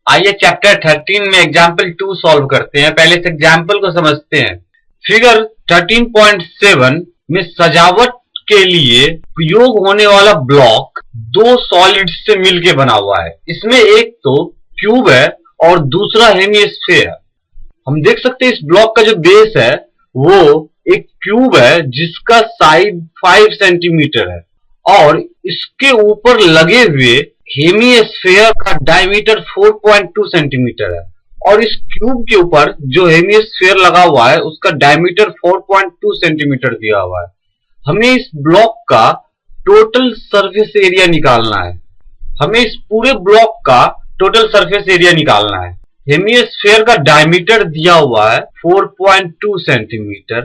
आइए चैप्टर 13 में example 2 solve करते हैं। पहले इस एग्जाम्पल को समझते हैं। फिगर 13.7 में सजावट के लिए उपयोग होने वाला ब्लॉक दो सॉलिड से मिलके बना हुआ है। इसमें एक तो क्यूब है और दूसरा हेमिस्फीयर। हम देख सकते हैं इस ब्लॉक का जो बेस है वो एक क्यूब है जिसका साइड 5 सेंटीमीटर है और इसके ऊपर लगे हुए हेमिस्फीयर का डायमीटर 4.2 सेंटीमीटर है और इस क्यूब के ऊपर जो हेमिस्फीयर लगा हुआ है उसका डायमीटर 4.2 सेंटीमीटर दिया हुआ है। हमें इस ब्लॉक का टोटल सरफेस एरिया निकालना है। हमें इस पूरे ब्लॉक का टोटल सरफेस एरिया निकालना है। हेमिस्फीयर का डायमीटर दिया हुआ है 4.2 सेंटीमीटर,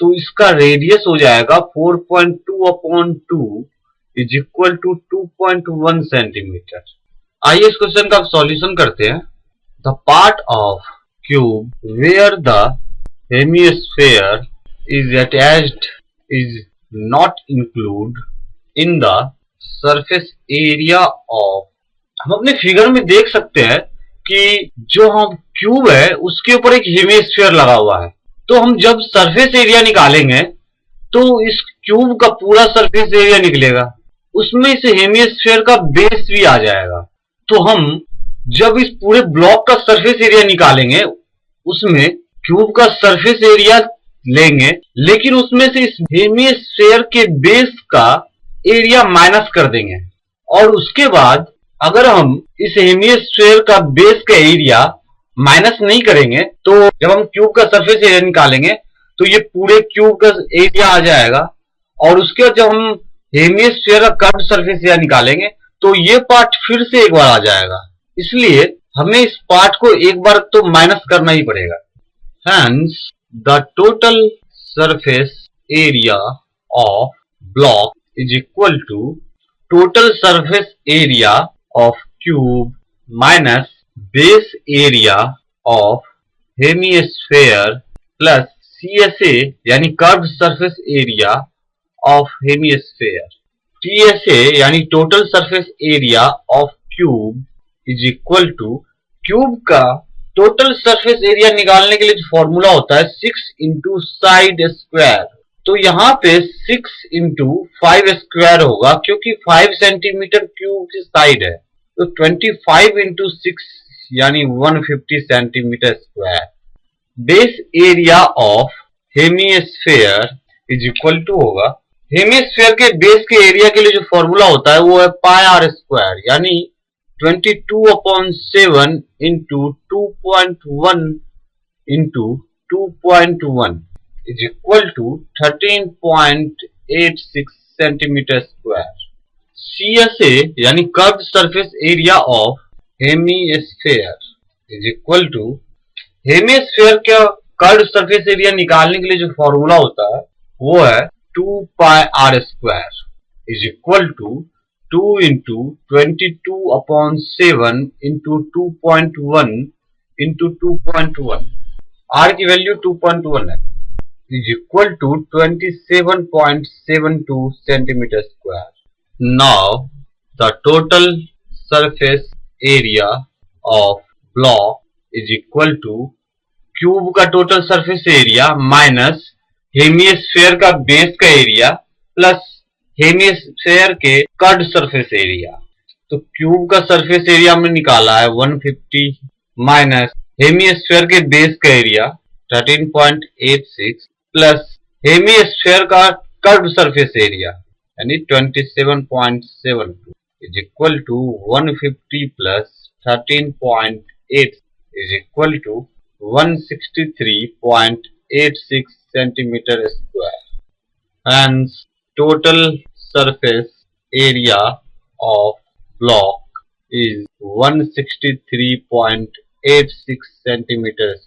तो इसका रेडियस हो जाएगा 4.2/2 इज इक्वल टू 2.1 सेंटीमीटर। आइए इस क्वेश्चन का सॉल्यूशन करते हैं। The part of cube where the hemisphere is attached is not include in the surface area of. हम अपने फिगर में देख सकते हैं कि जो हम क्यूब है उसके ऊपर एक हेमिस्फीयर लगा हुआ है, तो हम जब सरफेस एरिया निकालेंगे तो इस क्यूब का पूरा सरफेस एरिया निकलेगा, उसमें इस हेमिस्फीयर का बेस भी आ जाएगा। तो हम जब इस पूरे ब्लॉक का सरफेस एरिया निकालेंगे उसमें क्यूब का सरफेस एरिया लेंगे, लेकिन उसमें से इस हेमिस्फीयर के बेस का एरिया माइनस कर देंगे और उसके बाद अगर हम इस हेमिस्फीयर का बेस का एरिया माइनस नहीं करेंगे तो जब हम क्यूब का सरफेस एरिया निकालेंगे तो ये पूरे क्यूब का एरिया आ जाएगा और उसके बाद जब हम हेमिस्फीयर का कर्व्ड सरफेस एरिया निकालेंगे तो ये पार्ट फिर से एक बार आ जाएगा। इसलिए हमें इस पार्ट को एक बार तो माइनस करना ही पड़ेगा। Hence the total surface area of block is equal to total surface area of cube minus base area of hemisphere plus CSA यानी curved surface area of hemisphere। TSA यानी total surface area of cube is equal to cube का total surface area निकालने के लिए जो formula होता है 6 into side square, तो यहाँ पे 6 इंटू 5 स्क्वायर होगा क्योंकि 5 सेंटीमीटर क्यूब की साइड है, तो 25 इंटू 6 यानी 150 centimeter square. Base area of hemisphere is equal to होगा, हेमिस्फीयर के बेस के एरिया के लिए जो फॉर्मूला होता है वो है पाई आर स्क्वायर यानी 22/7 into 2.1 into 2.1 is equal to 13.86 centimeter square. CSA यानी curved surface area of hemisphere is equal to, hemisphere का कर्व्ड सरफेस एरिया निकालने के लिए जो फॉर्मूला होता है वो है 2 pi r square is equal to 2 into 22/7 into 2.1 into 2.1, r की वैल्यू 2.1 है, is equal to 27.72 centimetre square. Now the total surface area of block is equal to cube का total surface area minus hemisphere का base का area plus hemisphere के curved surface area. तो cube का surface area हमने निकाला है 150 minus hemisphere के बेस का एरिया 13.86 प्लस हेमिस्फीयर का कर्व्ड सरफेस एरिया यानी 27.72 is equal to 150 plus 13.8 is equal to 163.86 centimeter square. Hence total surface area of block is 163.86 centimeters